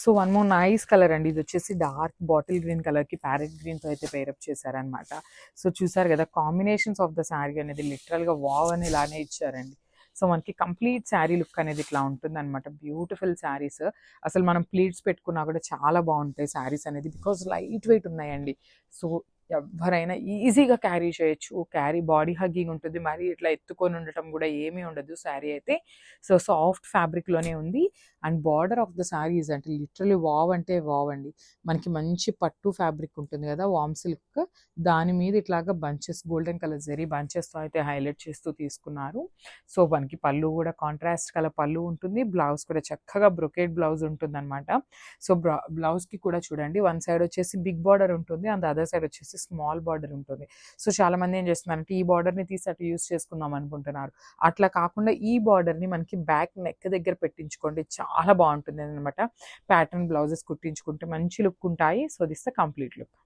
So one more nice colour అండి. ఇది వచ్చేసి డార్క్ బాటిల్ గ్రీన్ కలర్కి ప్యారెట్ గ్రీన్తో అయితే పేరప్ చేశారనమాట. సో చూసారు కదా, కాంబినేషన్స్ ఆఫ్ ద శారీ అనేది లిటరల్గా వావ్ అని ఇలానే ఇచ్చారండి. సో మనకి కంప్లీట్ శారీ లుక్ అనేది ఇట్లా ఉంటుంది అనమాట. బ్యూటిఫుల్ శారీస్. అసలు మనం ప్లీట్స్ పెట్టుకున్నా కూడా చాలా బాగుంటాయి శారీస్ అనేది, బికాజ్ లైట్ వెయిట్ ఉన్నాయండి. సో ఎవరైనా ఈజీగా క్యారీ చేయొచ్చు. క్యారీ బాడీ హగ్గింగ్ ఉంటుంది, మరి ఇట్లా ఎత్తుకొని ఉండటం కూడా ఏమీ ఉండదు శారీ అయితే. సో సాఫ్ట్ ఫ్యాబ్రిక్లోనే ఉంది. And border of the saris అంటే లిటరలీ వావ్ అంటే వావ్ అండి. మనకి మంచి పట్టు ఫ్యాబ్రిక్ ఉంటుంది కదా, వామ్ సిల్క్, దాని మీద ఇట్లాగా బంచెస్, గోల్డెన్ కలర్ జరీ బంచెస్తో అయితే హైలైట్ చేస్తూ తీసుకున్నారు. సో మనకి పళ్ళు కూడా కాంట్రాస్ట్ కలర్ పళ్ళు ఉంటుంది. బ్లౌజ్ కూడా చక్కగా బ్రొకేట్ బ్లౌజ్ ఉంటుంది అనమాట. సో బ్లౌజ్కి కూడా చూడండి, వన్ సైడ్ వచ్చేసి బిగ్ బార్డర్ ఉంటుంది, అండ్ అదర్ సైడ్ వచ్చేసి స్మాల్ బార్డర్ ఉంటుంది. సో చాలా మంది ఏం చేస్తున్నారంటే ఈ బార్డర్ని తీసి అటు యూస్ చేసుకుందాం అనుకుంటున్నారు. అట్లా కాకుండా ఈ బార్డర్ని మనకి బ్యాక్ నెక్ దగ్గర పెట్టించుకోండి, చాలా బాగుంటుంది అనమాట. ప్యాటర్న్ బ్లౌజెస్ కుట్టించుకుంటే మంచి లుక్ ఉంటాయి. So this the complete look.